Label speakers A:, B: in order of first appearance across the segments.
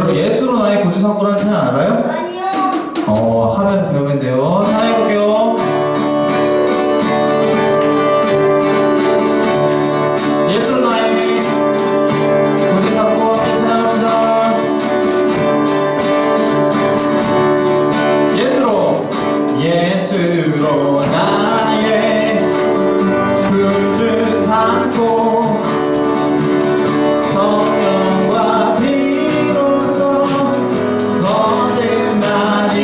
A: 여러분 예수로 나의 구주 삼고라는 찬양 알아요?
B: 아니요.
A: 하면서 배우면 돼요. 찬양해볼게요. 예수로 나의 구주 삼고 함께 찬양합시다. 예수로 나의 구주 삼고 성령과 비로소 거듭나니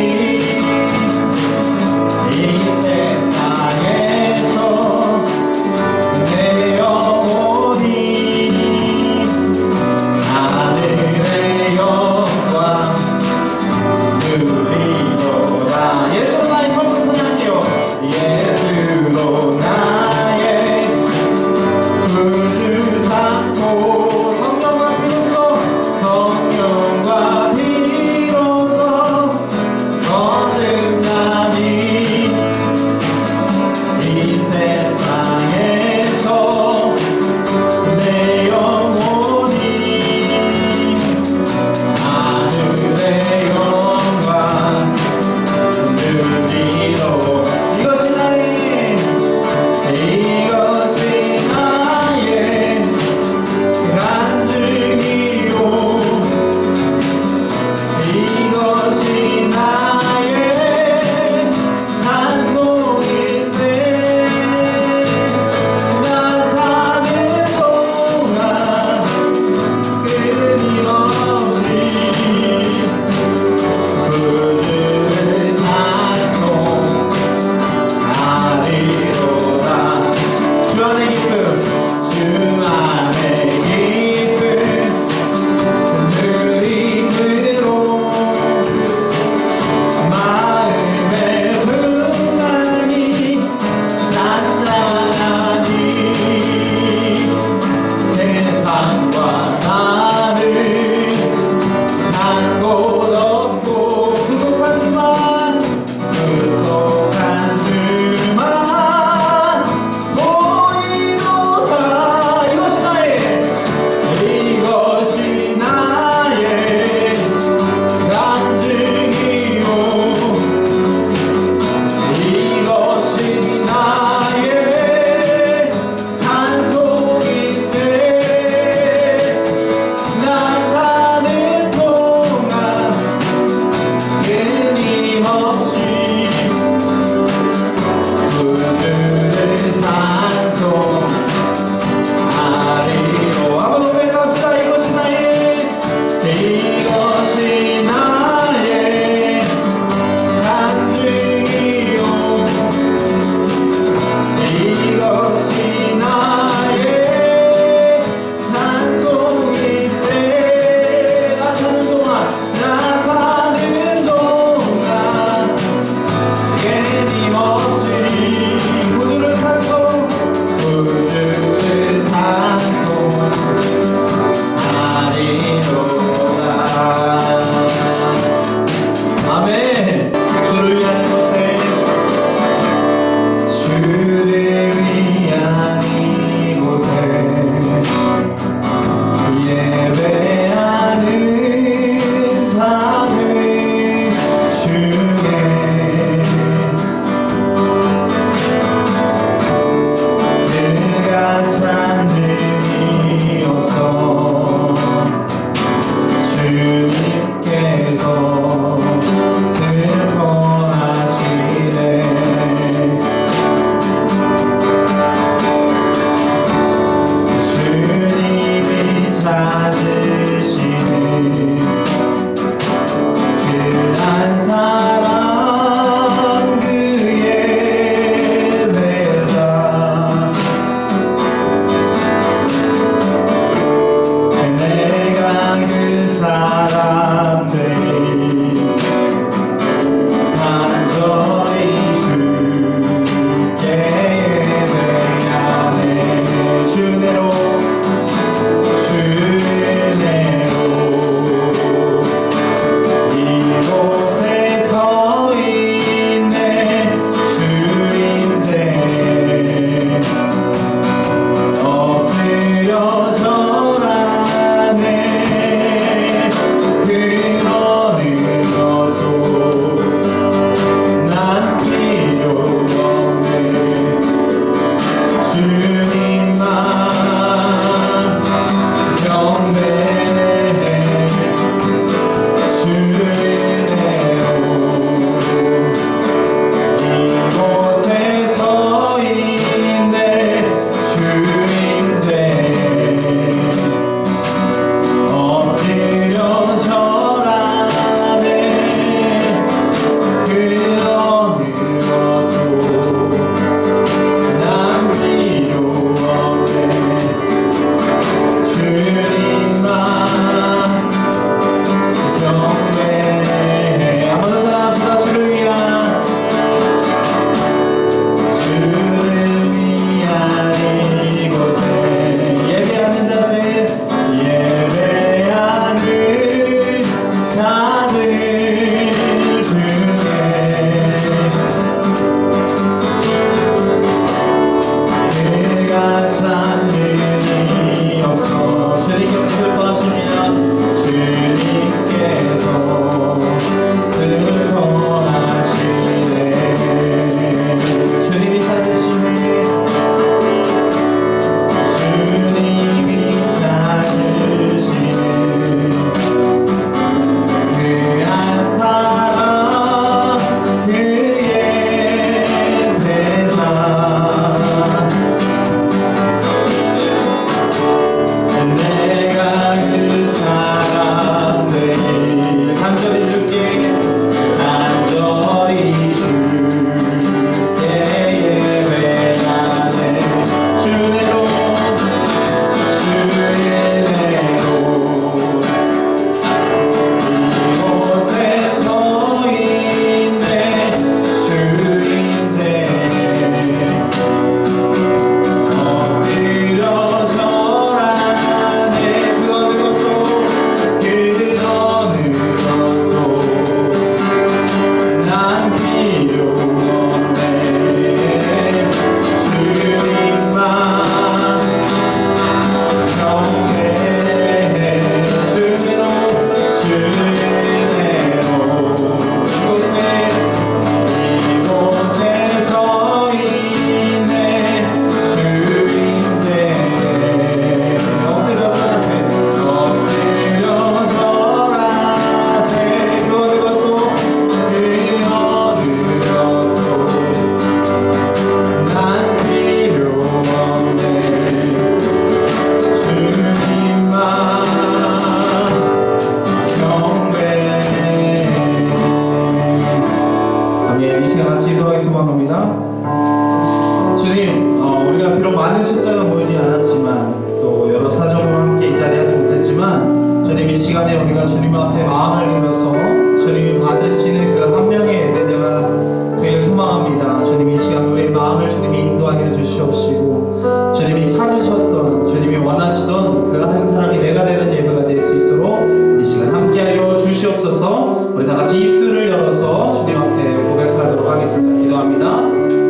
A: 시간에 우리가 주님 앞에 마음을 열어서 주님이 받으시는 그 한 명의 예배자가 되길 소망합니다. 주님 이 시간 우리의 마음을 주님이 인도하여 주시옵시고 주님이 찾으셨던 주님이 원하시던 그 한 사람이 내가 되는 예배가 될 수 있도록 이 시간 함께하여 주시옵소서. 우리 다 같이 입술을 열어서 주님 앞에 고백하도록 하겠습니다. 기도합니다.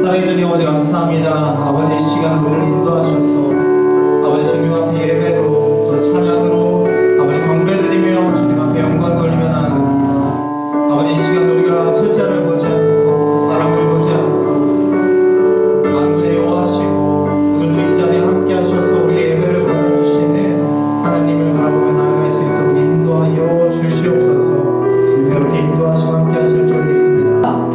A: 사랑해 주님 아버지 감사합니다. 아버지 이 시간 우리를 인도하셔서 아버지 주님 앞에 예배로 또 찬양으로 아버지 경배드리며 주님 앞에 영광 돌리며 나아갑니다. 아버지 이 시간 우리가 숫자를 보지 않고 사람을 보지 않고 만군의 여호와시고 오늘도 이 자리에 함께 하셔서 우리의 예배를 받아주시는 하나님을 바라보며 나아갈 수 있도록 인도하여 주시옵소서. 주님 이렇게 인도하시고 함께 하실 줄 믿습니다.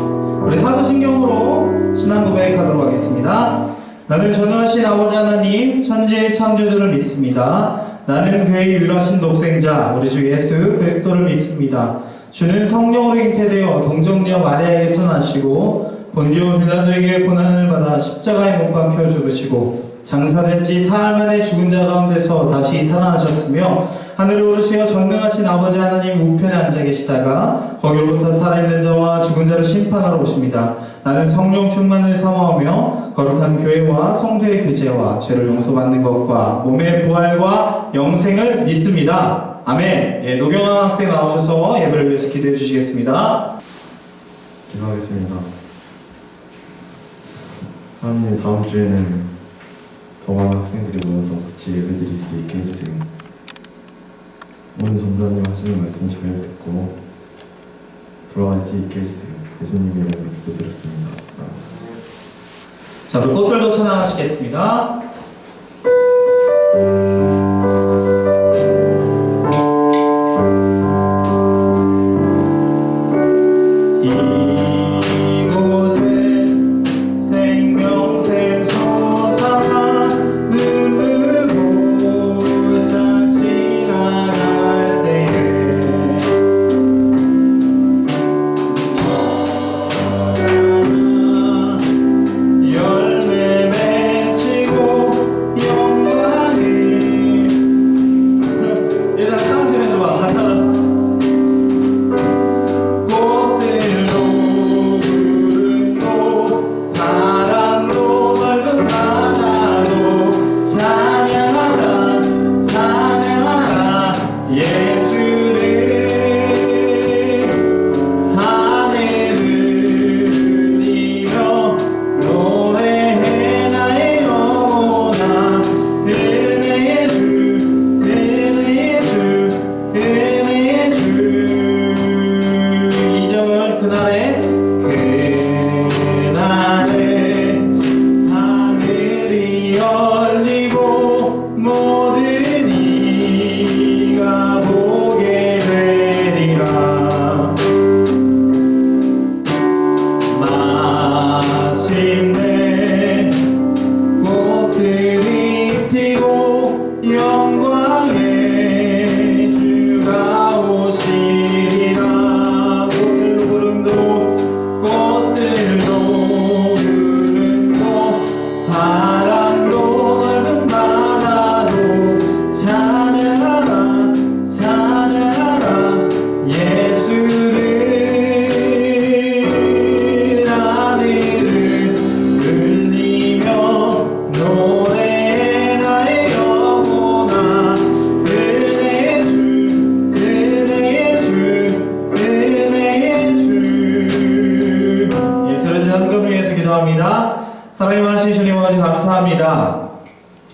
A: 우리 사도신경으로 신앙 고백하도록 하겠습니다. 나는 전능하신 아버지 하나님 천지의 창조주를 믿습니다. 나는 그의 유일하신 독생자 우리 주 예수 그리스도를 믿습니다. 주는 성령으로 잉태되어 동정녀 마리아에서 나시고 본디오 빌라도에게 고난을 받아 십자가에 못 박혀 죽으시고 장사된 지 사흘 만에 죽은 자 가운데서 다시 살아나셨으며 하늘에 오르시어 전능하신 아버지 하나님 우편에 앉아 계시다가 거기로부터 살아있는 자와 죽은 자를 심판하러 오십니다. 나는 성령 충만을 사모하며 거룩한 교회와 성도의 교제와 죄를 용서받는 것과 몸의 부활과 영생을 믿습니다. 아멘. 예, 노경환 학생 나오셔서 예배를 위해서 기도해 주시겠습니다.
B: 기도하겠습니다. 하나님 다음 주에는 더 많은 학생들이 모여서 같이 예배드릴 수 있게 해주세요. 오늘 전사님 하시는 말씀 잘 듣고 돌아갈 수 있게 해주세요. 예수님 이름으로 기도드렸습니다.
A: 자, 우리 꽃들도 찬양하시겠습니다.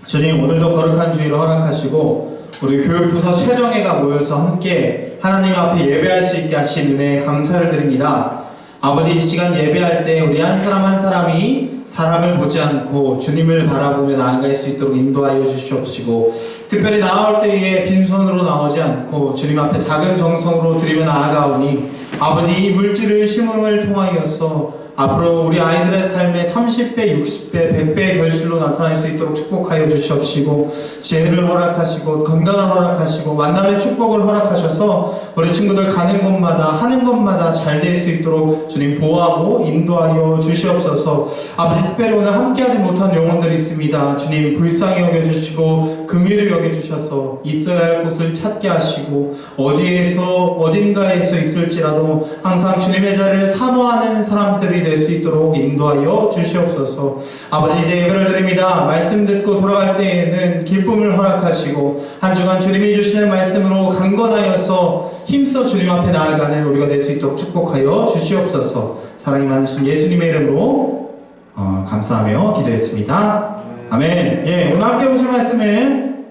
A: 주님 오늘도 거룩한 주일을 허락하시고 우리 교육부서 최정예가 모여서 함께 하나님 앞에 예배할 수 있게 하신 은혜에 감사를 드립니다. 아버지 이 시간 예배할 때 우리 한 사람 한 사람이 사람을 보지 않고 주님을 바라보며 나아갈 수 있도록 인도하여 주시옵시고 특별히 나올 때에 빈손으로 나오지 않고 주님 앞에 작은 정성으로 드리며 나아가오니 아버지 이 물질을 심음을 통하여서 앞으로 우리 아이들의 삶에 30배, 60배, 100배의 결실로 나타날 수 있도록 축복하여 주시옵시고 지혜를 허락하시고 건강을 허락하시고 만남의 축복을 허락하셔서 우리 친구들 가는 곳마다 하는 것마다 잘 될 수 있도록 주님 보호하고 인도하여 주시옵소서. 아버지 특별히 오늘 함께하지 못한 영혼들이 있습니다. 주님 불쌍히 여겨주시고 긍휼히 여겨주셔서 있어야 할 곳을 찾게 하시고 어딘가에서 있을지라도 항상 주님의 자리를 사모하는 사람들이 될 수 있도록 인도하여 주시옵소서. 아버지 이제 예배를 드립니다. 말씀 듣고 돌아갈 때에는 기쁨을 허락하시고 한 주간 주님이 주시는 말씀으로 강건하여서 힘써 주님 앞에 나아가는 우리가 될 수 있도록 축복하여 주시옵소서. 사랑이 많으신 예수님의 이름으로 감사하며 기도했습니다. 아멘. 예, 오늘 함께 보실 말씀은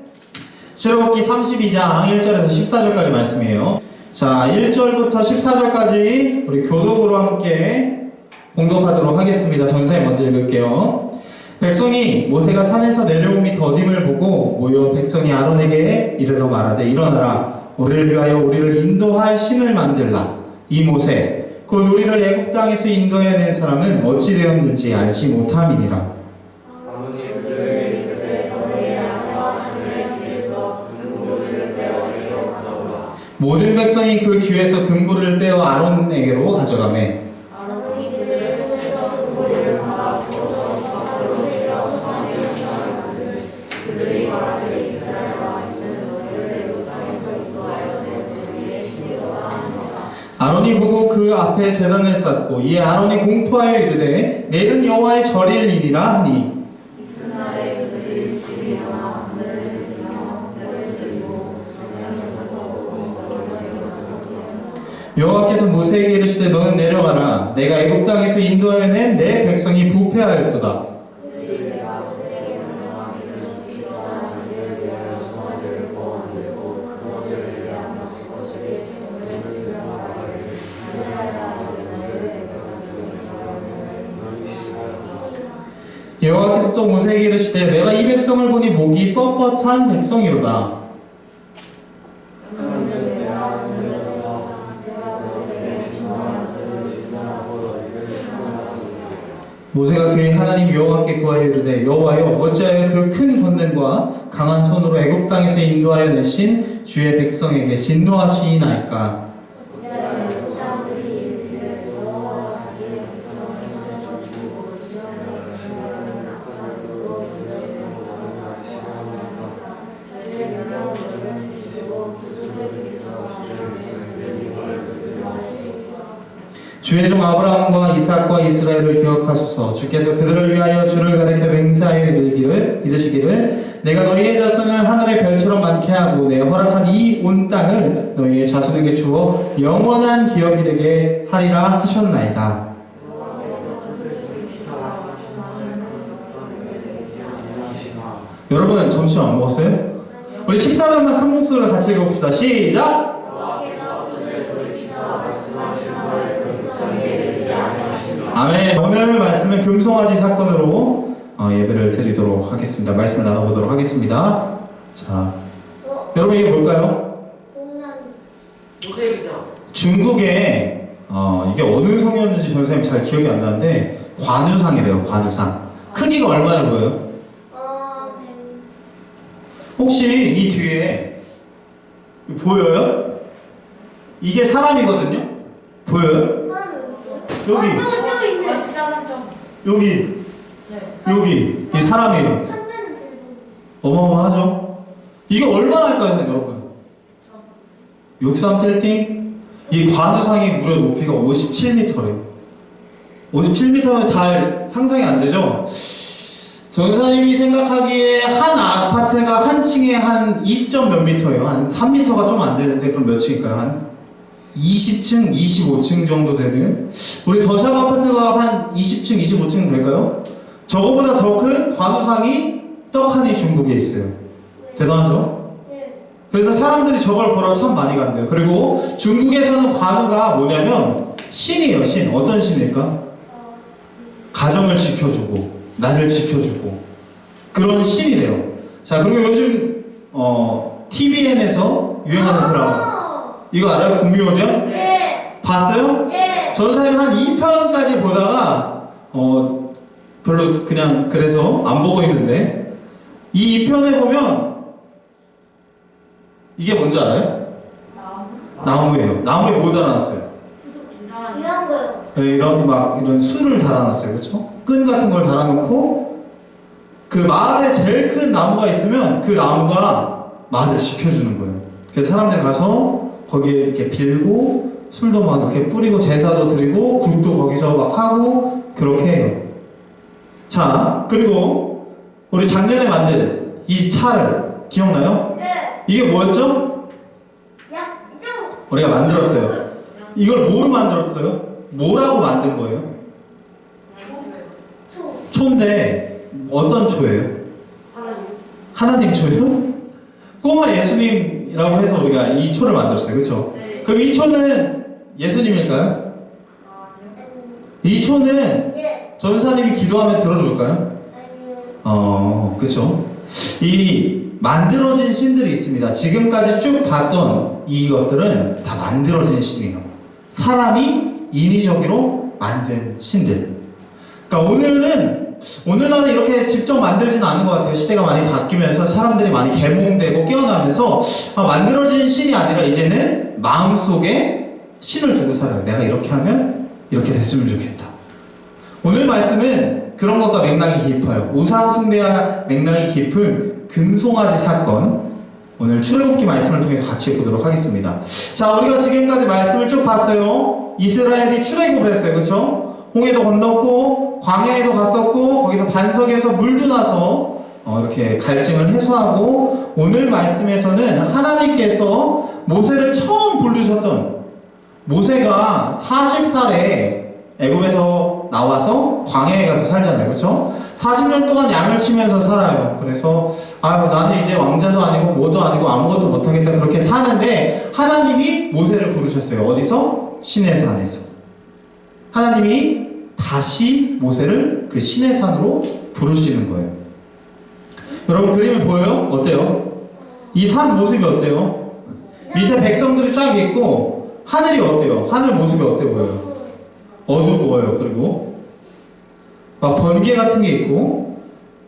A: 출애굽기 32장 1절에서 14절까지 말씀이에요. 자, 1절부터 14절까지 우리 교독으로 함께 봉독하도록 하겠습니다. 전사님 먼저 읽을게요. 백성이 모세가 산에서 내려옴이 더딤을 보고 모여 백성이 아론에게 이르러 말하되 일어나라 우리를 위하여 우리를 인도할 신을 만들라. 이 모세 곧 우리를 애굽 땅에서 인도해낸 사람은 어찌 되었는지 알지 못함이니라. 모든 백성이 그 귀에서 금고를 빼어 아론에게로 가져가매 아론이 보고 그 앞에 제단을 쌓고 이에 아론이 공포하여 이르되 내일은 여호와의 절일이니라 하니 여호와께서 모세에게 이르시되 너는 내려가라 내가 애굽 땅에서 인도하여 낸 내 백성이 부패하였도다. 여호와께서 또 모세에게 이르시되 내가 이 백성을 보니 목이 뻣뻣한 백성이로다. 모세가 그의 하나님 여호와께 구하여 이르되 여호와여 어찌하여 그 큰 권능과 강한 손으로 애굽 땅에서 인도하여 내신 주의 백성에게 진노하시나이까. 주의 종 아브라함과 이삭과 이스라엘을 기억하소서. 주께서 그들을 위하여 주를 가리켜 맹세하여 이르시기를 내가 너희의 자손을 하늘의 별처럼 많게 하고 내 허락한 이 온 땅을 너희의 자손에게 주어 영원한 기업이 되게 하리라 하셨나이다. 여러분 점심 안 먹었어요? 우리 14절만 큰 목소리로 같이 읽어봅시다. 시작! 아멘. 오늘 말씀은 금송아지 사건으로 예배를 드리도록 하겠습니다. 말씀을 나눠보도록 하겠습니다. 자, 여러분 이게 뭘까요? 중국에 이게 어느 성이었는지 전사님 잘 기억이 안 나는데 관우상이래요. 관우상. 크기가 얼마나 보여요? 혹시 이 뒤에 보여요? 이게 사람이거든요? 보여요? 여기 이 사람이에요. 어마어마하죠? 이게 얼마나 할까요, 여러분? 63빌딩? 이 관우상의 무려 높이가 57m래요. 57m면 잘 상상이 안 되죠? 전사님이 생각하기에 한 아파트가 한 층에 한 2점 몇 미터예요. 한 3m가 좀 안 되는데 그럼 몇 층일까요? 한 20층, 25층 정도 되는 우리 더샵 아파트가 한 20층, 25층 될까요? 저거보다 더 큰 관우상이 떡하니 중국에 있어요. 대단하죠? 그래서 사람들이 저걸 보러 참 많이 간대요. 그리고 중국에서는 관우가 뭐냐면 신이에요. 신. 어떤 신일까? 가정을 지켜주고 나를 지켜주고 그런 신이래요. 자, 그리고 요즘 TVN에서 유행하는 드라마 이거 알아요? 국미호전?
C: 네.
A: 봤어요?
C: 예.
A: 전사님 한 2편까지 보다가 별로 그냥 그래서 안 보고 있는데 이 2편에 보면 이게 뭔지 알아요? 나무예요. 나무에 뭐 달아놨어요?
C: 이런 거요.
A: 네, 이런 술을 달아놨어요. 그렇죠? 끈 같은 걸 달아놓고 그 마을에 제일 큰 나무가 있으면 그 나무가 말을 지켜주는 거예요. 그래서 사람들 가서 거기에 이렇게 빌고 술도 막 이렇게 뿌리고 제사도 드리고 굿도 거기서 막 하고 그렇게 해요. 자, 그리고 우리 작년에 만든 이 차를 기억나요?
C: 네.
A: 이게 뭐였죠?
C: 약좀
A: 우리가 만들었어요. 이걸 뭐로 만들었어요? 뭐라고 만든 거예요? 초인데 어떤 초예요? 하나님 초예요? 꼬마 예수님이라고 해서 우리가 이 초를 만들었어요. 그렇죠? 그럼 이 초는 예수님일까요? 이 초는
C: 예.
A: 전사님이 기도하면 들어줄까요?
C: 아니요.
A: 그렇죠. 이 만들어진 신들이 있습니다. 지금까지 쭉 봤던 이것들은 다 만들어진 신이에요. 사람이 인위적으로 만든 신들. 그러니까 오늘날은 이렇게 직접 만들지는 않는 것 같아요. 시대가 많이 바뀌면서 사람들이 많이 계몽되고 깨어나면서 만들어진 신이 아니라 이제는 마음속에 신을 두고 살아요. 내가 이렇게 하면 이렇게 됐으면 좋겠다. 오늘 말씀은 그런 것과 맥락이 깊어요. 우상 숭배와 맥락이 깊은 금송아지 사건, 오늘 출애굽기 말씀을 통해서 같이 보도록 하겠습니다. 자, 우리가 지금까지 말씀을 쭉 봤어요. 이스라엘이 출애굽을 했어요. 그렇죠? 홍해도 건넜고 광야에도 갔었고 거기서 반석에서 물도 나서 이렇게 갈증을 해소하고, 오늘 말씀에서는 하나님께서 모세를 처음 부르셨던, 모세가 40살에 애굽에서 나와서 광야에 가서 살잖아요. 그렇죠? 40년 동안 양을 치면서 살아요. 그래서 나는 이제 왕자도 아니고 뭐도 아니고 아무것도 못하겠다 그렇게 사는데, 하나님이 모세를 부르셨어요. 어디서? 시내산에서. 하나님이 다시 모세를 그 시내산으로 부르시는 거예요. 여러분 그림이 보여요? 어때요? 이 산 모습이 어때요? 밑에 백성들이 쫙 있고 하늘이 어때요? 하늘 모습이 어때 보여요? 어두워요. 그리고 막 번개 같은 게 있고,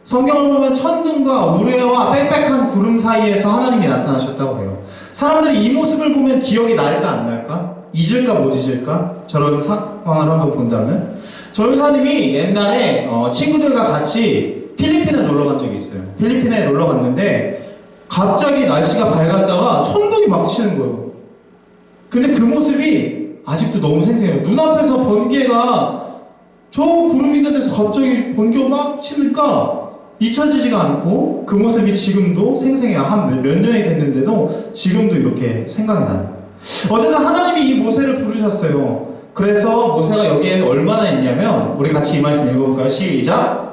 A: 성경을 보면 천둥과 우레와 빽빽한 구름 사이에서 하나님이 나타나셨다고 해요. 사람들이 이 모습을 보면 기억이 날까 안 날까? 잊을까 못 잊을까? 저런 상황을 한번 본다면, 전사님이 옛날에 친구들과 같이 필리핀에 놀러 간 적이 있어요. 필리핀에 놀러 갔는데 갑자기 날씨가 밝았다가 천둥이 막 치는 거예요. 근데 그 모습이 아직도 너무 생생해요. 눈앞에서 번개가, 저 구름 있는 데서 갑자기 번개가 막 치니까 잊혀지지가 않고 그 모습이 지금도 생생해요. 한 몇 년이 됐는데도 지금도 이렇게 생각이 나요. 어쨌든 하나님이 이 모세를 부르셨어요. 그래서 모세가 여기에 얼마나 있냐면, 우리 같이 이 말씀 읽어볼까요? 시작!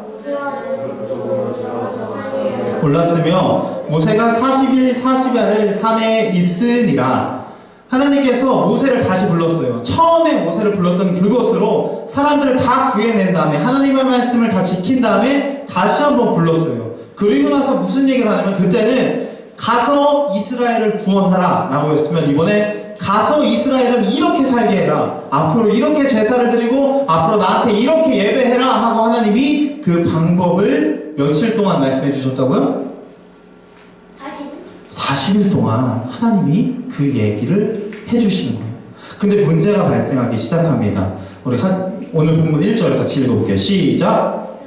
A: 올랐으며 모세가 40일 40야를 산에 있으니라. 하나님께서 모세를 다시 불렀어요. 처음에 모세를 불렀던 그곳으로 사람들을 다 구해낸 다음에 하나님의 말씀을 다 지킨 다음에 다시 한번 불렀어요. 그리고 나서 무슨 얘기를 하냐면, 그때는 가서 이스라엘을 구원하라 라고 했으면, 이번에 가서 이스라엘은 이렇게 살게 해라, 앞으로 이렇게 제사를 드리고 앞으로 나한테 이렇게 예배해라 하고 하나님이 그 방법을 며칠 동안 말씀해 주셨다고요? 40일 동안 하나님이 그 얘기를 해주시는 거예요. 근데 문제가 발생하기 시작합니다. 우리 오늘 본문 1절 같이 읽어볼게요. 시작!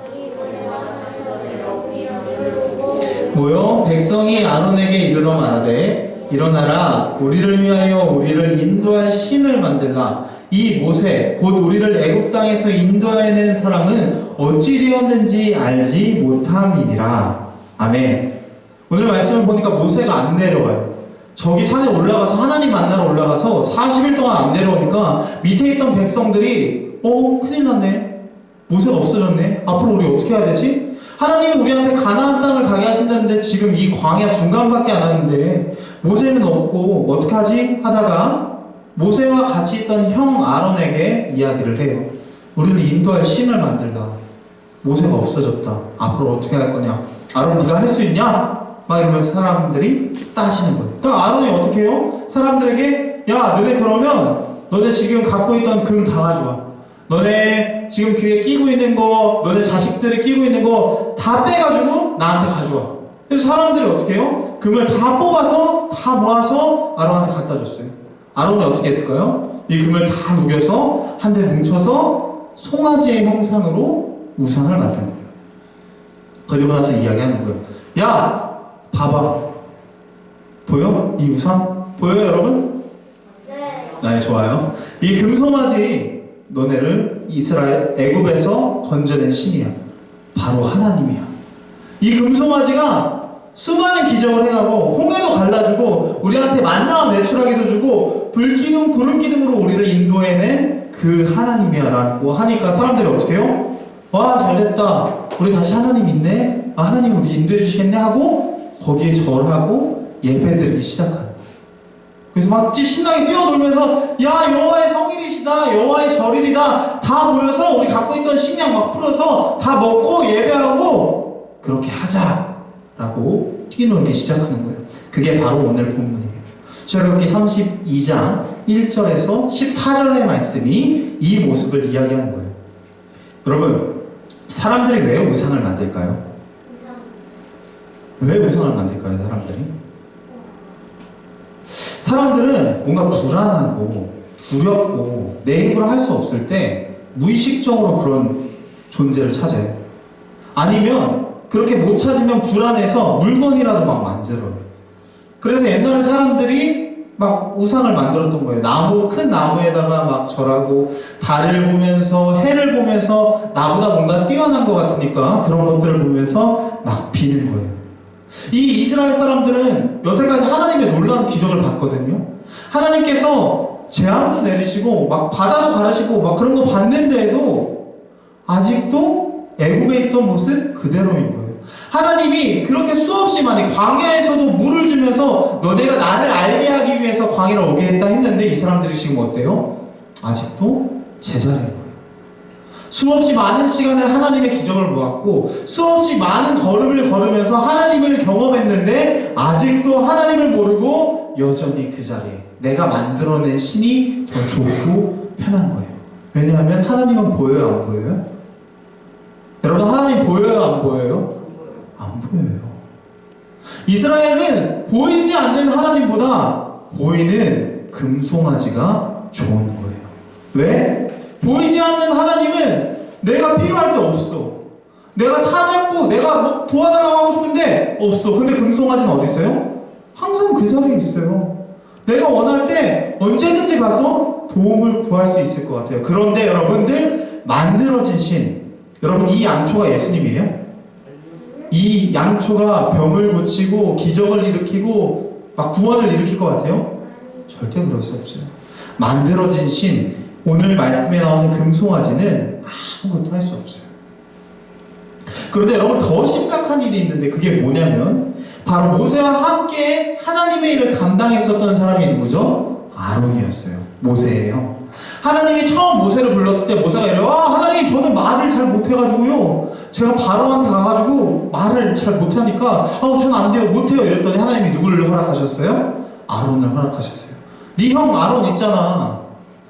A: 모여 백성이 아론에게 이르러 말하되, 일어나라, 우리를 위하여 우리를 인도할 신을 만들라. 이 모세 곧 우리를 애굽 땅에서 인도해낸 사람은 어찌 되었는지 알지 못함이니라. 아멘. 오늘 말씀을 보니까 모세가 안 내려가요. 저기 산에 올라가서 하나님 만나러 올라가서 40일 동안 안 내려오니까 밑에 있던 백성들이 큰일 났네, 모세가 없어졌네, 앞으로 우리 어떻게 해야 되지? 하나님이 우리한테 가나안 땅을 가게 하신다는데 지금 이 광야 중간밖에 안 하는데 모세는 없고 어떻게 하지? 하다가 모세와 같이 있던 형 아론에게 이야기를 해요. 우리를 인도할 신을 만들라. 모세가 없어졌다. 앞으로 어떻게 할 거냐? 아론 네가 할 수 있냐? 막 이러면서 사람들이 따시는 거예요. 그럼 아론이 어떻게 해요? 사람들에게, 야 너네 그러면 너네 지금 갖고 있던 금 다 가져와. 너네 지금 귀에 끼고 있는 거, 너네 자식들이 끼고 있는 거 다 빼가지고 나한테 가져와. 그래서 사람들이 어떻게 해요? 금을 다 뽑아서 다 모아서 아론한테 갖다 줬어요. 아론이 어떻게 했을까요? 이 금을 다 녹여서 한데 뭉쳐서 송아지의 형상으로 우상을 만든 거예요. 그리고 나서 이야기하는 거예요. 야, 봐봐. 보여? 이 우상? 보여요, 여러분? 네, 좋아요. 이 금송아지 너네를 이스라엘 애굽에서 건져낸 신이야. 바로 하나님이야. 이 금송아지가 수많은 기적을 해가고 홍해도 갈라주고 우리한테 만나와 내추라기도 주고 불기둥 구름기둥으로 우리를 인도해낸 그 하나님이야라고 하니까 사람들이 어떻게 해요? 와, 잘됐다. 우리 다시 하나님 있네. 아, 하나님 우리 인도해 주시겠네 하고 거기에 절하고 예배드리기 시작하는. 그래서 막 신나게 뛰어놀면서 야, 여호와의 성일이시다, 여호와의 절일이다, 다 모여서 우리 갖고 있던 식량 막 풀어서 다 먹고 예배하고 그렇게 하자라고 뛰놀기 시작하는 거예요. 그게 바로 오늘 본문이에요. 출애굽기 32장 1절에서 14절의 말씀이 이 모습을 이야기하는 거예요. 여러분, 사람들이 왜 우상을 만들까요? 왜 우상을 만들까요, 사람들이? 사람들은 뭔가 불안하고 두렵고 내 힘으로 할 수 없을 때 무의식적으로 그런 존재를 찾아요. 아니면 그렇게 못 찾으면 불안해서 물건이라도 막 만들어요. 그래서 옛날에 사람들이 막 우상을 만들었던 거예요. 나무, 큰 나무에다가 막 절하고 달을 보면서 해를 보면서 나보다 뭔가 뛰어난 것 같으니까 그런 것들을 보면서 막 비는 거예요. 이 이스라엘 사람들은 여태까지 하나님의 놀라운 기적을 봤거든요. 하나님께서 재앙도 내리시고 막 바다도 가르시고 막 그런 거 봤는데도 아직도 애굽에 있던 모습 그대로인 거예요. 하나님이 그렇게 수없이 많이 광야에서도 물을 주면서 너네가 나를 알게 하기 위해서 광야를 오게 했다 했는데 이 사람들이 지금 어때요? 아직도 제자리인 거예요. 수없이 많은 시간을 하나님의 기적을 보았고 수없이 많은 걸음을 걸으면서 하나님을 경험했는데 아직도 하나님을 모르고 여전히 그 자리에 내가 만들어낸 신이 더 좋고 편한 거예요. 왜냐하면 하나님은 보여요, 안 보여요? 여러분, 하나님 보여요, 안 보여요? 안 보여요. 이스라엘은 보이지 않는 하나님보다 보이는 금송아지가 좋은 거예요. 왜? 보이지 않는 하나님은 내가 필요할 때 없어. 내가 찾았고 내가 뭐 도와달라고 하고 싶은데 없어. 근데 금송아지는 어디 있어요? 항상 그 자리에 있어요. 내가 원할 때 언제든지 가서 도움을 구할 수 있을 것 같아요. 그런데 여러분들, 만들어진 신, 여러분, 이 양초가 예수님이에요? 이 양초가 병을 고치고 기적을 일으키고 막 구원을 일으킬 것 같아요? 절대 그럴 수 없어요. 만들어진 신, 오늘 말씀에 나오는 금송아지는 아무것도 할 수 없어요. 그런데 여러분, 더 심각한 일이 있는데 그게 뭐냐면 바로 모세와 함께 하나님의 일을 감당했었던 사람이 누구죠? 아론이었어요. 모세예요. 하나님이 처음 모세를 불렀을 때 모세가 이래요. 하나님, 저는 말을 잘 못해가지고요, 제가 바로한테 가가지고 말을 잘 못하니까 저는 안 돼요, 못해요 이랬더니 하나님이 누구를 허락하셨어요? 아론을 허락하셨어요. 네 형 아론 있잖아,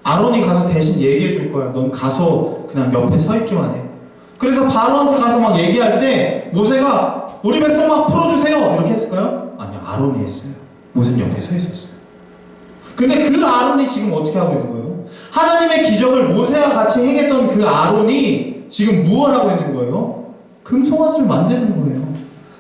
A: 아론이 가서 대신 얘기해 줄 거야. 넌 가서 그냥 옆에 서 있기만 해. 그래서 바로한테 가서 막 얘기할 때 모세가 우리 백성 막 풀어주세요 이렇게 했을까요? 아니요, 아론이 했어요. 모세는 옆에 서 있었어요. 근데 그 아론이 지금 어떻게 하고 있는 거예요? 하나님의 기적을 모세와 같이 행했던 그 아론이 지금 무엇을 하고 있는 거예요? 금송아지를 만드는 거예요.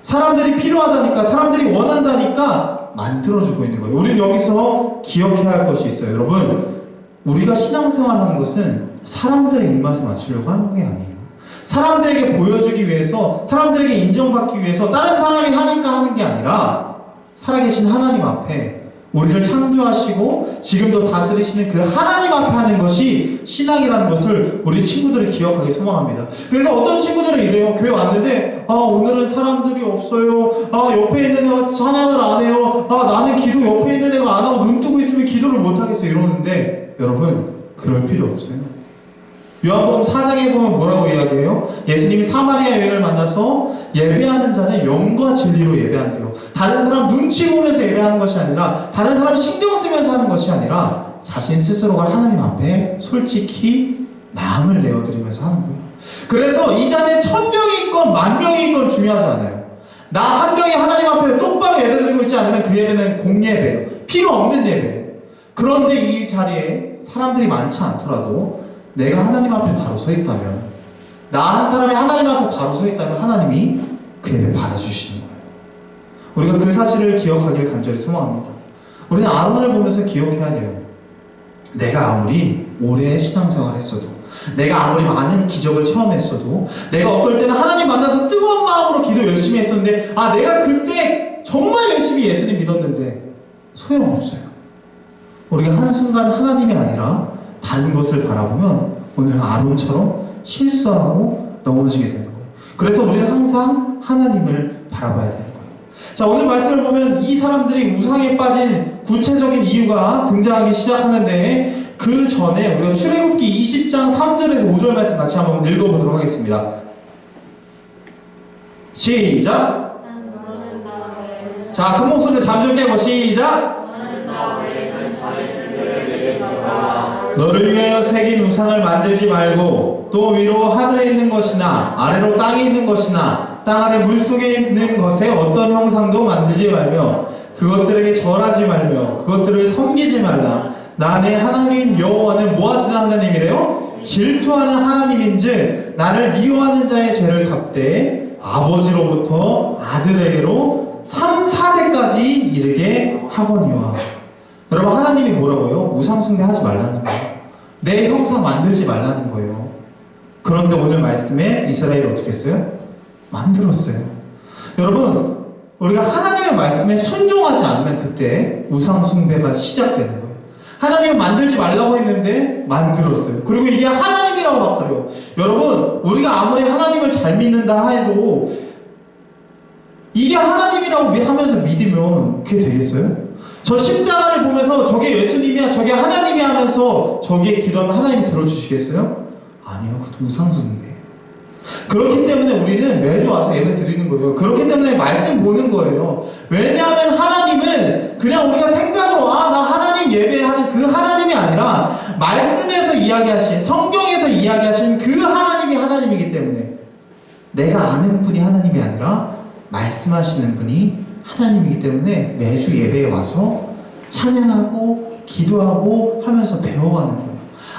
A: 사람들이 필요하다니까, 사람들이 원한다니까 만들어주고 있는 거예요. 우리는 여기서 기억해야 할 것이 있어요. 여러분, 우리가 신앙생활하는 것은 사람들의 입맛에 맞추려고 하는 게 아니에요. 사람들에게 보여주기 위해서, 사람들에게 인정받기 위해서 다른 사람이 하니까 하는 게 아니라 살아계신 하나님 앞에 우리를 창조하시고 지금도 다스리시는 그 하나님 앞에 하는 것이 신앙이라는 것을 우리 친구들이 기억하기 소망합니다. 그래서 어떤 친구들은 이래요. 교회 왔는데 오늘은 사람들이 없어요. 옆에 있는 애가 찬양을 안 해요. 나는 기도 옆에 있는 애가 안 하고 눈 뜨고 있으면 기도를 못 하겠어요 이러는데, 여러분, 그럴 필요 없어요. 요한복음 4장에 보면 뭐라고 이야기해요? 예수님이 사마리아 여인을 만나서 예배하는 자는 영과 진리로 예배한대요. 다른 사람 눈치 보면서 예배하는 것이 아니라, 다른 사람 신경 쓰면서 하는 것이 아니라 자신 스스로가 하나님 앞에 솔직히 마음을 내어드리면서 하는 거예요. 그래서 이 자리에 1000명이 있건 10,000명이 있건 중요하지 않아요. 나 한 명이 하나님 앞에 똑바로 예배드리고 있지 않으면 그 예배는 공예배예요. 필요 없는 예배예요. 그런데 이 자리에 사람들이 많지 않더라도 내가 하나님 앞에 바로 서 있다면, 나 한 사람이 하나님 앞에 바로 서 있다면 하나님이 그 예배 받아주시는 거예요. 우리가 그 사실을 기억하길 간절히 소망합니다. 우리는 아론을 보면서 기억해야 돼요. 내가 아무리 오래 신앙생활을 했어도, 내가 아무리 많은 기적을 체험했어도, 내가 어떨 때는 하나님 만나서 뜨거운 마음으로 기도 열심히 했었는데, 내가 그때 정말 열심히 예수님 믿었는데 소용없어요. 우리가 한순간 하나님이 아니라 다른 것을 바라보면 오늘 아론처럼 실수하고 넘어지게 되는 거예요. 그래서 우리는 항상 하나님을 바라봐야 되는 거예요. 자, 오늘 말씀을 보면 이 사람들이 우상에 빠진 구체적인 이유가 등장하기 시작하는데, 그 전에 우리가 출애굽기 20장 3절에서 5절 말씀 같이 한번 읽어보도록 하겠습니다. 시작! 자, 큰 목소리로 잠 좀 깨고 시작! 너를 위하여 새긴 우상을 만들지 말고, 또 위로 하늘에 있는 것이나 아래로 땅에 있는 것이나 땅 아래 물속에 있는 것에 어떤 형상도 만들지 말며 그것들에게 절하지 말며 그것들을 섬기지 말라. 나 내 하나님 여호와는 뭐하시는 하나님이래요? 질투하는 하나님인즉 나를 미워하는 자의 죄를 갚되 아버지로부터 아들에게로 3, 4대까지 이르게 하거니와. 여러분, 하나님이 뭐라고요? 우상 숭배하지 말라는 거예요. 내 형상 만들지 말라는 거예요. 그런데 오늘 말씀에 이스라엘이 어떻게 했어요? 만들었어요. 여러분, 우리가 하나님의 말씀에 순종하지 않으면 그때 우상 숭배가 시작되는 거예요. 하나님은 만들지 말라고 했는데 만들었어요. 그리고 이게 하나님이라고 막 그래요. 여러분, 우리가 아무리 하나님을 잘 믿는다 해도 이게 하나님이라고 하면서 믿으면 그게 되겠어요? 저 십자가를 보면서 저게 예수님이야, 저게 하나님이야 하면서 저기에 기도하면 하나님 들어주시겠어요? 아니요, 그것도 우상숭배예요. 그렇기 때문에 우리는 매주 와서 예배 드리는 거예요. 그렇기 때문에 말씀 보는 거예요. 왜냐하면 하나님은 그냥 우리가 생각으로 나 하나님 예배하는 그 하나님이 아니라 말씀에서 이야기하신, 성경에서 이야기하신 그 하나님이 하나님이기 때문에, 내가 아는 분이 하나님이 아니라 말씀하시는 분이 하나님이기 때문에 매주 예배에 와서 찬양하고 기도하고 하면서 배워가는 거예요.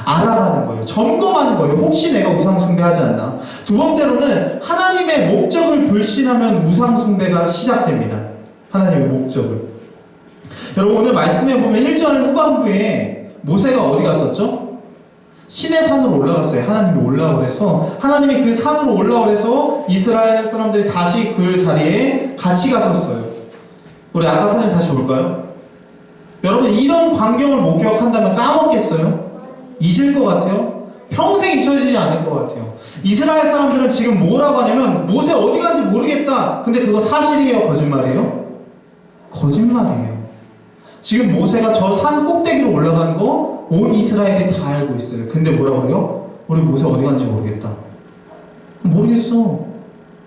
A: 알아가는 거예요. 점검하는 거예요. 혹시 내가 우상숭배하지 않나? 두 번째로는 하나님의 목적을 불신하면 우상숭배가 시작됩니다. 하나님의 목적을. 여러분, 오늘 말씀해 보면 1절 후반부에 모세가 어디 갔었죠? 신의 산으로 올라갔어요. 하나님이 올라오라 해서, 하나님이 그 산으로 올라오라 해서 이스라엘 사람들이 다시 그 자리에 같이 갔었어요. 우리 아까 사진 다시 볼까요? 여러분, 이런 광경을 목격한다면 까먹겠어요? 잊을 것 같아요? 평생 잊혀지지 않을 것 같아요. 이스라엘 사람들은 지금 뭐라고 하냐면, 모세 어디 간지 모르겠다. 근데 그거 사실이에요? 거짓말이에요? 거짓말이에요. 지금 모세가 저 산 꼭대기로 올라간 거 온 이스라엘이 다 알고 있어요. 근데 뭐라고 그래요? 우리 모세 어디 간지 모르겠다. 모르겠어.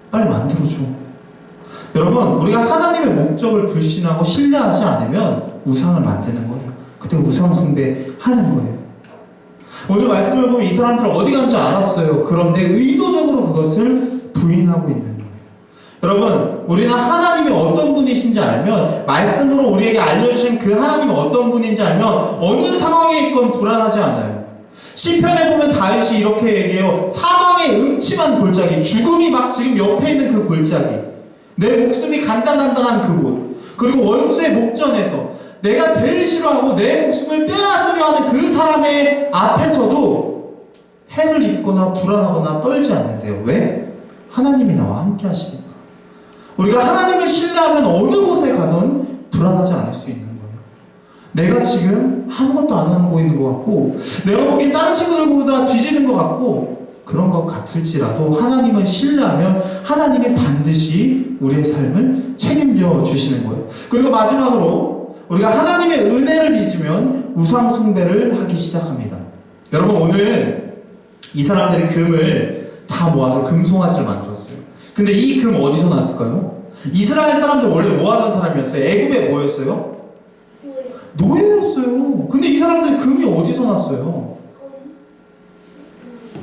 A: 빨리 만들어줘. 여러분, 우리가 하나님의 목적을 불신하고 신뢰하지 않으면 우상을 만드는 거예요. 그때 우상 숭배하는 거예요. 오늘 말씀을 보면 이 사람들은 어디 간지 알았어요. 그런데 의도적으로 그것을 부인하고 있는 거예요. 여러분, 우리는 하나님이 어떤 분이신지 알면, 말씀으로 우리에게 알려주신 그 하나님이 어떤 분인지 알면 어느 상황에 있건 불안하지 않아요. 시편에 보면 다윗이 이렇게 얘기해요. 사망의 음침한 골짜기, 죽음이 막 지금 옆에 있는 그 골짜기, 내 목숨이 간당간당한 그곳, 그리고 원수의 목전에서 내가 제일 싫어하고 내 목숨을 빼앗으려 하는 그 사람의 앞에서도 해를 입거나 불안하거나 떨지 않는데요. 왜? 하나님이 나와 함께 하시니까. 우리가 하나님을 신뢰하면 어느 곳에 가든 불안하지 않을 수 있는 거예요. 내가 지금 아무것도 안 하고 있는 것 같고, 내가 보기엔 다른 친구들보다 뒤지는 것 같고, 그런 것 같을지라도 하나님을 신뢰하면 하나님이 반드시 우리의 삶을 책임져 주시는 거예요. 그리고 마지막으로, 우리가 하나님의 은혜를 잊으면 우상 숭배를 하기 시작합니다. 여러분, 오늘 이 사람들이 금을 다 모아서 금송아지를 만들었어요. 근데 이 금 어디서 났을까요? 이스라엘 사람들 원래 뭐 하던 사람이었어요? 애굽에 뭐였어요? 노예였어요. 근데 이 사람들이 금이 어디서 났어요?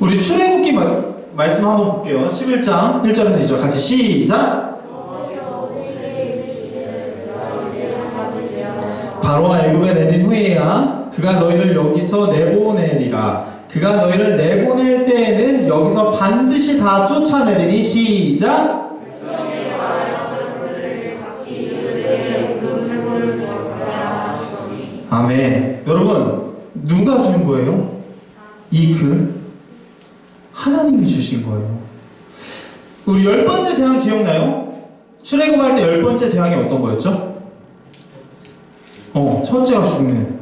A: 우리 출애굽기 말씀 한번 볼게요. 11장 1절에서 2절 같이 시작. 바로가 애굽에 내린 후에야 그가 너희를 여기서 내보내리라. 그가 너희를 내보낼 때에는 여기서 반드시 다 쫓아내리니 시작. 아멘. 여러분 누가 준 거예요? 이 금? 하나님이 주신 거예요. 우리 10번째 재앙 기억나요? 출애굽할 때 10번째 재앙이 어떤 거였죠? 첫째가 죽는,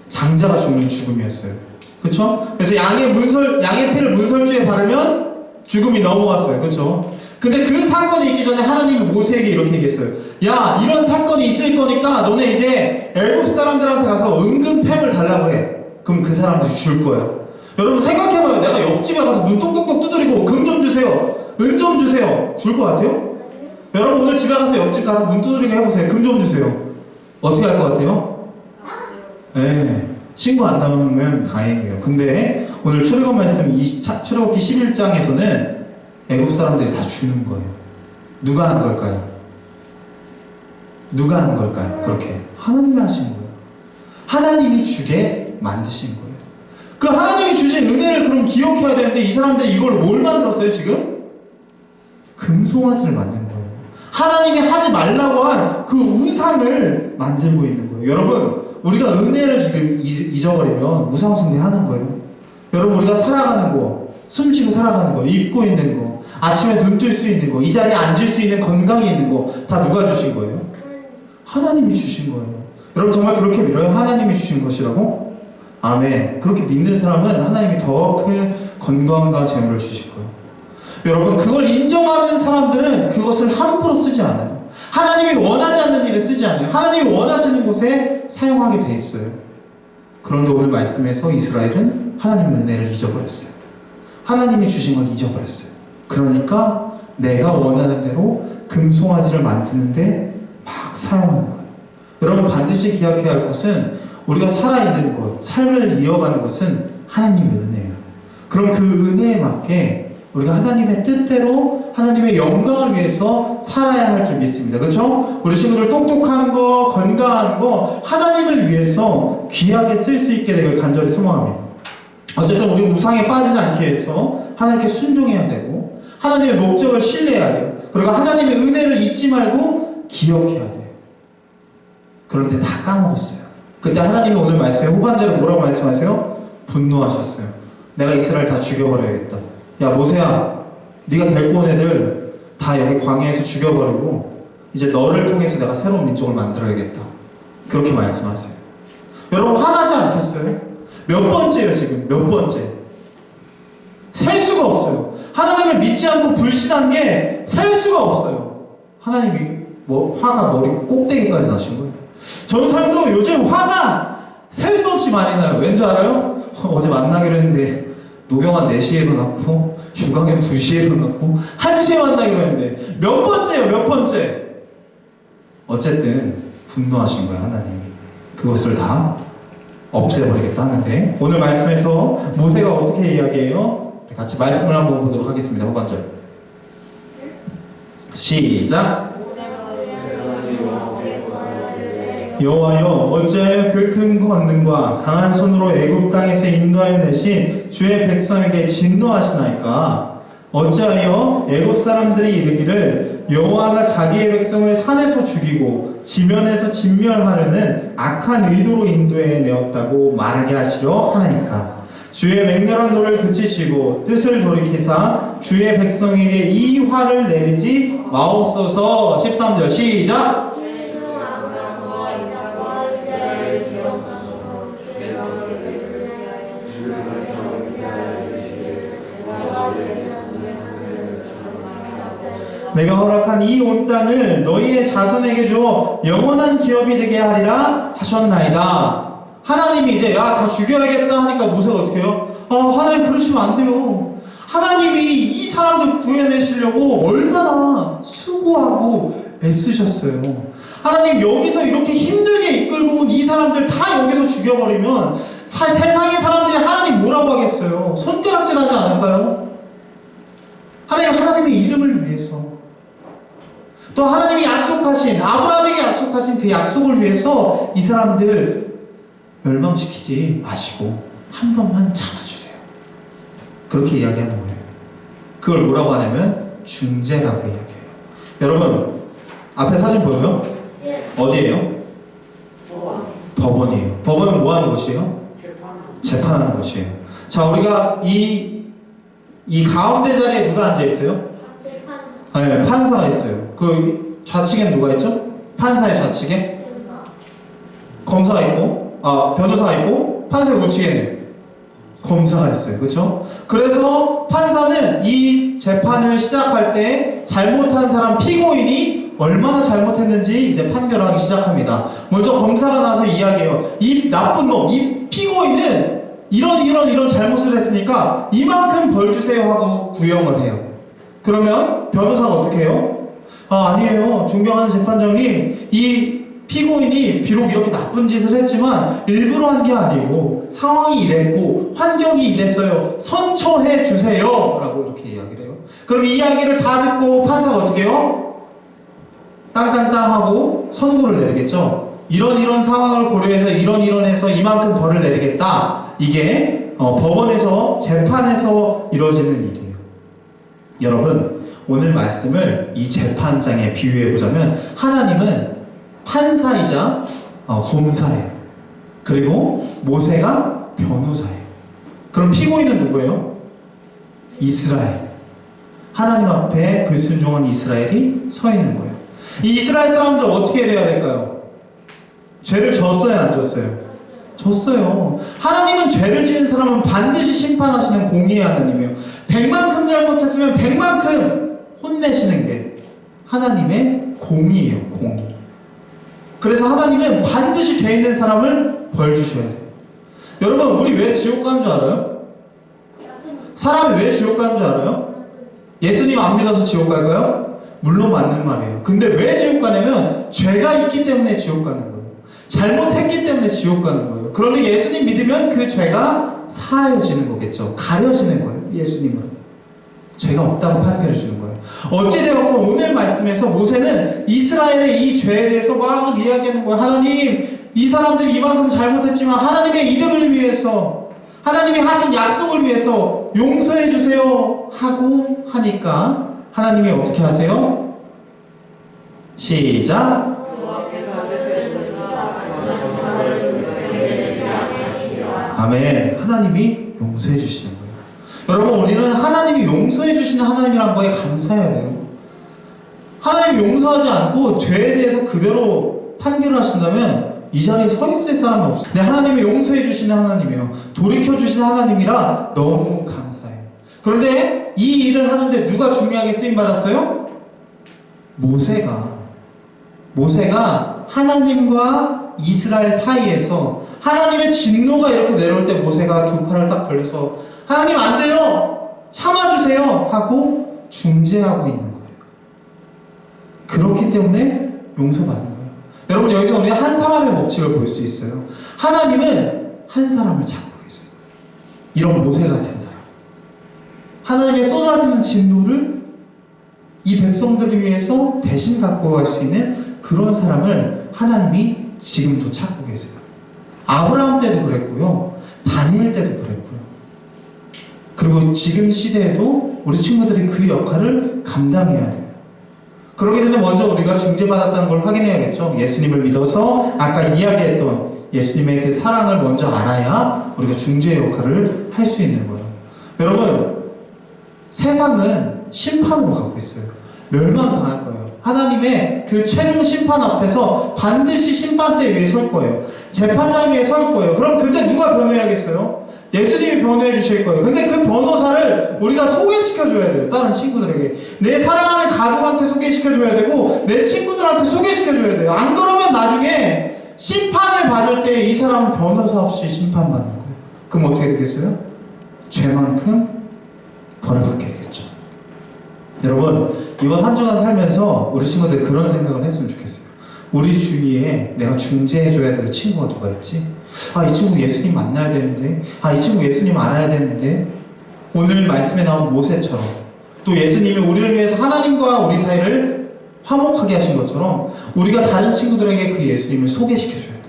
A: 장자가 죽는 죽음이었어요. 그쵸? 그래서 양의 피를 문설주에 바르면 죽음이 넘어갔어요. 그쵸? 근데 그 사건이 있기 전에 하나님이 모세에게 이렇게 얘기했어요. 야, 이런 사건이 있을 거니까 너네 이제 애굽 사람들한테 가서 은금팸을 달라고 해. 그럼 그 사람들이 줄 거야. 여러분 생각해봐요. 내가 옆집에 가서 문 똑똑똑 두드리고 금 좀 주세요, 은 좀 주세요. 줄 것 같아요? 여러분 오늘 집에 가서 옆집 가서 문 두드리게 해보세요. 금 좀 주세요. 어떻게 할 것 같아요? 네, 신고 안 나오면 다행이에요. 근데 오늘 출애굽 말씀 출애굽기 11장에서는 애굽 사람들이 다 주는 거예요. 누가 한 걸까요? 누가 한 걸까요? 그렇게 하나님이 하신 거예요. 하나님이 주게 만드신 거예요. 그 하나님이 주신 은혜를 그럼 기억해야 되는데 이 사람들이 이걸 뭘 만들었어요 지금? 금송아지를 만든 거예요. 하나님이 하지 말라고 한 그 우상을 만들고 있는 거예요. 여러분 우리가 은혜를 잊어버리면 우상 숭배하는 거예요. 여러분 우리가 살아가는 거, 숨쉬고 살아가는 거, 입고 있는 거, 아침에 눈 뜰 수 있는 거, 이 자리에 앉을 수 있는 건강이 있는 거 다 누가 주신 거예요? 하나님이 주신 거예요. 여러분 정말 그렇게 믿어요? 하나님이 주신 것이라고? 아멘. 그렇게 믿는 사람은 하나님이 더 큰 건강과 재물을 주실 거예요. 여러분 그걸 인정하는 사람들은 그것을 함부로 쓰지 않아요. 하나님이 원하지 않는 일에 쓰지 않아요. 하나님이 원하시는 곳에 사용하게 돼 있어요. 그런데 오늘 말씀에서 이스라엘은 하나님의 은혜를 잊어버렸어요. 하나님이 주신 걸 잊어버렸어요. 그러니까 내가 원하는 대로 금송아지를 만드는데 막 사용하는 거예요. 여러분 반드시 기억해야 할 것은 우리가 살아있는 것, 삶을 이어가는 것은 하나님의 은혜예요. 그럼 그 은혜에 맞게 우리가 하나님의 뜻대로 하나님의 영광을 위해서 살아야 할 줄 믿습니다. 그렇죠? 우리 친구들 똑똑한 거, 건강한 거 하나님을 위해서 귀하게 쓸 수 있게 되길 간절히 소망합니다. 어쨌든 우리 우상에 빠지지 않기 위해서 하나님께 순종해야 되고 하나님의 목적을 신뢰해야 돼요. 그리고 하나님의 은혜를 잊지 말고 기억해야 돼요. 그런데 다 까먹었어요. 그때 하나님이 오늘 말씀에 후반절에 뭐라고 말씀하세요? 분노하셨어요. 내가 이스라엘 다 죽여버려야겠다. 야 모세야, 네가 데리고 온 애들 다 여기 광야에서 죽여버리고 이제 너를 통해서 내가 새로운 민족을 만들어야겠다. 그렇게 말씀하세요. 여러분 화나지 않겠어요? 몇 번째예요 지금? 몇 번째? 셀 수가 없어요. 하나님을 믿지 않고 불신한 게 셀 수가 없어요. 하나님이 화가 머리 꼭대기까지 나신 거예요. 저는 삶도 요즘 화가 셀 수 없이 많이 나요. 왠지 알아요? 어제 만나기로 했는데 노경환 4시에 일어났고 유광현 2시에 일어났고 1시에 만나기로 했는데 몇 번째예요? 몇 번째? 어쨌든 분노하신 거예요. 하나님이 그것을 다 없애버리겠다 하는데 오늘 말씀에서 모세가 어떻게 이야기해요? 같이 말씀을 한번 보도록 하겠습니다. 후반절 시작. 여호와여 어찌하여 그 큰 권능과 강한 손으로 애굽 땅에서 인도하여 내신 주의 백성에게 진노하시나이까? 어찌하여 애굽 사람들이 이르기를 여호와가 자기의 백성을 산에서 죽이고 지면에서 진멸하려는 악한 의도로 인도해 내었다고 말하게 하시려 하나이까? 주의 맹렬한 노를 그치시고 뜻을 돌이키사 주의 백성에게 이 화를 내리지 마옵소서. 13절 시작. 내가 허락한 이 온 땅을 너희의 자손에게 주어 영원한 기업이 되게 하리라 하셨나이다. 하나님이 이제 야 다 죽여야겠다 하니까 모세가 어떻게 해요? 하나님 그러시면 안 돼요. 하나님이 이 사람들 구해내시려고 얼마나 수고하고 애쓰셨어요. 하나님 여기서 이렇게 힘들게 이끌고 온 이 사람들 다 여기서 죽여버리면 세상의 사람들이 하나님 뭐라고 하겠어요? 손가락질하지 않을까요? 하나님의 이름을 위해서, 또 하나님이 약속하신, 아브라함에게 약속하신 그 약속을 위해서 이 사람들 멸망시키지 마시고 한 번만 참아주세요. 그렇게 이야기하는 거예요. 그걸 뭐라고 하냐면 중재라고 이야기해요. 여러분 앞에 사진 보여요?
C: 예.
A: 어디예요? 법원이에요. 법원은 뭐 하는 곳이에요? 재판하는 곳이에요. 자, 우리가 이 가운데 자리에 누가 앉아 있어요?
C: 재판.
A: 네, 판사가 있어요. 그 좌측엔 누가 있죠? 판사의 좌측에 검사가 있고, 변호사가 있고, 판사의 우측에는 검사가 있어요. 그렇죠? 그래서 판사는 이 재판을 시작할 때 잘못한 사람 피고인이 얼마나 잘못했는지 이제 판결하기 시작합니다. 먼저 검사가 나서 이야기해요. 이 나쁜 놈, 이 피고인은 이런 잘못을 했으니까 이만큼 벌 주세요 하고 구형을 해요. 그러면 변호사가 어떻게 해요? 아니에요. 존경하는 재판장님, 이 피고인이 비록 이렇게 나쁜 짓을 했지만 일부러 한 게 아니고 상황이 이랬고 환경이 이랬어요. 선처해 주세요 라고 이렇게 이야기를 해요. 그럼 이 이야기를 다 듣고 판사가 어떻게 해요? 땅땅땅 하고 선고를 내리겠죠. 이런 상황을 고려해서 이런해서 이만큼 벌을 내리겠다. 이게 법원에서 재판에서 이루어지는 일이에요. 여러분 오늘 말씀을 이 재판장에 비유해 보자면 하나님은 판사이자 검사예요. 그리고 모세가 변호사예요. 그럼 피고인은 누구예요? 이스라엘. 하나님 앞에 불순종한 이스라엘이 서 있는 거예요. 이 이스라엘 사람들 어떻게 돼야 될까요? 죄를 졌어요, 안 졌어요? 졌어요. 하나님은 죄를 지은 사람은 반드시 심판하시는 공의의 하나님이에요. 100만큼 잘못했으면 100만큼 혼내시는 게 하나님의 공의예요, 공의. 그래서 하나님은 반드시 죄 있는 사람을 벌 주셔야 돼요. 여러분, 우리 왜 지옥 가는 줄 알아요? 사람이 왜 지옥 가는 줄 알아요? 예수님 안 믿어서 지옥 갈까요? 물론 맞는 말이에요. 근데 왜 지옥 가냐면 죄가 있기 때문에 지옥 가는 거예요. 잘못했기 때문에 지옥 가는 거예요. 그런데 예수님 믿으면 그 죄가 사해지는 거겠죠. 가려지는 거예요. 예수님은 죄가 없다고 판결해 주는 거예요. 어찌되었건 오늘 말씀에서 모세는 이스라엘의 이 죄에 대해서 막 이야기하는 거예요. 하나님, 이 사람들이 이만큼 잘못했지만 하나님의 이름을 위해서, 하나님이 하신 약속을 위해서 용서해 주세요 하고 하니까 하나님이 어떻게 하세요? 시작. 아멘. 하나님이 용서해 주시는 거예요. 여러분, 우리는 하나님이 용서해 주시는 하나님이란 거에 감사해야 돼요. 하나님이 용서하지 않고 죄에 대해서 그대로 판결을 하신다면 이 자리에 서 있을 사람이 없어요. 근데 하나님이 용서해 주시는 하나님이에요. 돌이켜 주시는 하나님이라 너무 감사해요. 그런데 이 일을 하는데 누가 중요하게 쓰임 받았어요? 모세가 하나님과 이스라엘 사이에서 하나님의 진노가 이렇게 내려올 때 모세가 두 팔을 딱 벌려서 하나님 안 돼요! 참아주세요! 하고 중재하고 있는 거예요. 그렇기 때문에 용서받은 거예요. 여러분, 여기서 우리가 한 사람의 법칙을 볼 수 있어요. 하나님은 한 사람을 찾고 계세요. 이런 모세 같은 사람. 하나님의 쏟아지는 진노를 이 백성들을 위해서 대신 갖고 갈 수 있는 그런 사람을 하나님이 지금도 찾고 계세요. 아브라함 때도 그랬고요. 다니엘 때도 그랬고요. 그리고 지금 시대에도 우리 친구들이 그 역할을 감당해야 돼요. 그러기 전에 먼저 우리가 중재받았다는 걸 확인해야겠죠. 예수님을 믿어서 아까 이야기했던 예수님의 그 사랑을 먼저 알아야 우리가 중재의 역할을 할 수 있는 거예요. 여러분, 세상은 심판으로 가고 있어요. 멸망당할 거예요. 하나님의 그 최종 심판 앞에서 반드시 심판대 위에 설 거예요. 재판장 위에 설 거예요. 그럼 그때 누가 변호해야겠어요? 예수님이 변호해 주실 거예요. 근데 그 변호사를 우리가 소개시켜줘야 돼요. 다른 친구들에게. 내 사랑하는 가족한테 소개시켜줘야 되고 내 친구들한테 소개시켜줘야 돼요. 안 그러면 나중에 심판을 받을 때 이 사람은 변호사 없이 심판받는 거예요. 그럼 어떻게 되겠어요? 죄만큼 벌을 받게 되겠죠. 여러분, 이번 한 주간 살면서 우리 친구들 그런 생각을 했으면 좋겠어요. 우리 주위에 내가 중재해줘야 될 친구가 누가 있지? 아, 이 친구 예수님 만나야 되는데, 아, 이 친구 예수님 알아야 되는데. 오늘 말씀에 나온 모세처럼 또 예수님이 우리를 위해서 하나님과 우리 사이를 화목하게 하신 것처럼 우리가 다른 친구들에게 그 예수님을 소개시켜줘야 돼요.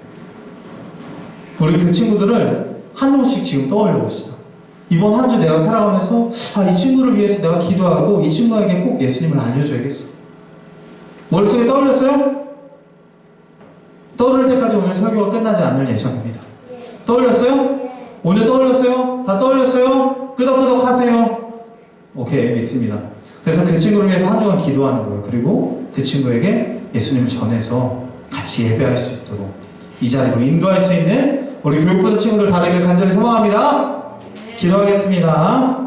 A: 우리 그 친구들을 한 명씩 지금 떠올려 봅시다. 이번 한 주 내가 살아가면서 아, 이 친구를 위해서 내가 기도하고 이 친구에게 꼭 예수님을 알려줘야겠어. 머릿속에 떠올렸어요? 떠오를 때까지 오늘 설교가 끝나지 않을 예정입니다. 떠올렸어요? 오늘 떠올렸어요? 다 떠올렸어요? 끄덕끄덕 하세요. 오케이, 믿습니다. 그래서 그 친구를 위해서 한 주간 기도하는 거예요. 그리고 그 친구에게 예수님을 전해서 같이 예배할 수 있도록 이 자리로 인도할 수 있는 우리 교육부서 친구들 다 되길 간절히 소망합니다. 기도하겠습니다.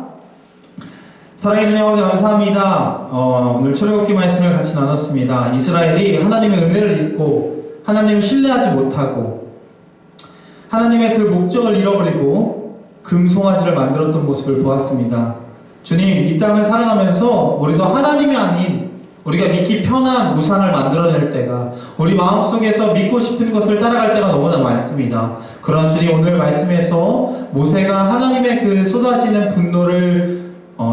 A: 사랑해 주님 아버지 감사합니다. 오늘 출애굽기 말씀을 같이 나눴습니다. 이스라엘이 하나님의 은혜를 잊고 하나님을 신뢰하지 못하고 하나님의 그 목적을 잃어버리고 금송아지를 만들었던 모습을 보았습니다. 주님, 이 땅을 살아가면서 우리도 하나님이 아닌 우리가 믿기 편한 우상을 만들어낼 때가 우리 마음속에서 믿고 싶은 것을 따라갈 때가 너무나 많습니다. 그러나 주님, 오늘 말씀에서 모세가 하나님의 그 쏟아지는 분노를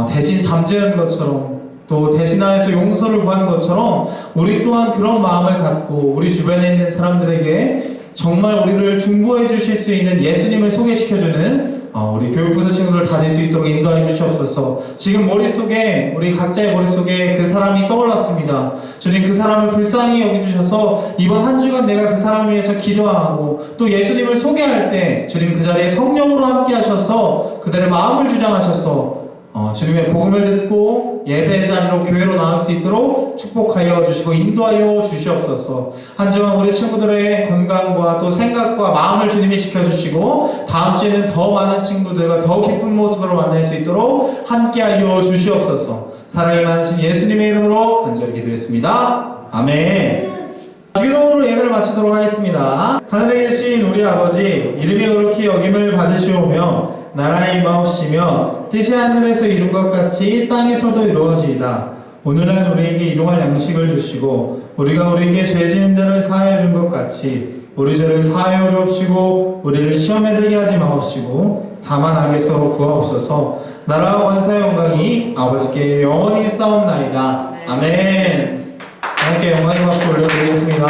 A: 대신 잠재운 것처럼 또 대신하여서 용서를 구한 것처럼 우리 또한 그런 마음을 갖고 우리 주변에 있는 사람들에게 정말 우리를 중보해 주실 수 있는 예수님을 소개시켜주는 우리 교육부서 친구들 다 될 수 있도록 인도해 주시옵소서. 지금 머릿속에 우리 각자의 머릿속에 그 사람이 떠올랐습니다. 주님, 그 사람을 불쌍히 여겨주셔서 이번 한 주간 내가 그 사람을 위해서 기도하고 또 예수님을 소개할 때 주님 그 자리에 성령으로 함께 하셔서 그들의 마음을 주장하셔서 주님의 복음을 듣고 예배의 자리로 교회로 나올 수 있도록 축복하여 주시고 인도하여 주시옵소서. 한 주간 우리 친구들의 건강과 또 생각과 마음을 주님이 지켜주시고 다음 주에는 더 많은 친구들과 더 기쁜 모습으로 만날 수 있도록 함께하여 주시옵소서. 사랑이 많으신 예수님의 이름으로 간절히 기도했습니다. 아멘. 기도로 예배를 마치도록 하겠습니다. 하늘에 계신 우리 아버지, 이름이 거룩히 여김을 받으시오며 나라의 임하옵시며 뜻이 하늘에서 이룬 것 같이 땅에서도 이루어지이다. 오늘날 우리에게 일용할 양식을 주시고 우리가 우리에게 죄 지은 자를 사하여 준 것 같이 우리 죄를 사하여 주옵시고 우리를 시험에 들게 하지 마옵시고 다만 악에서 구하옵소서. 나라와 권세와 영광이 아버지께 영원히 싸움나이다. 아멘. 하나님께 영광의 박수 올려드리겠습니다.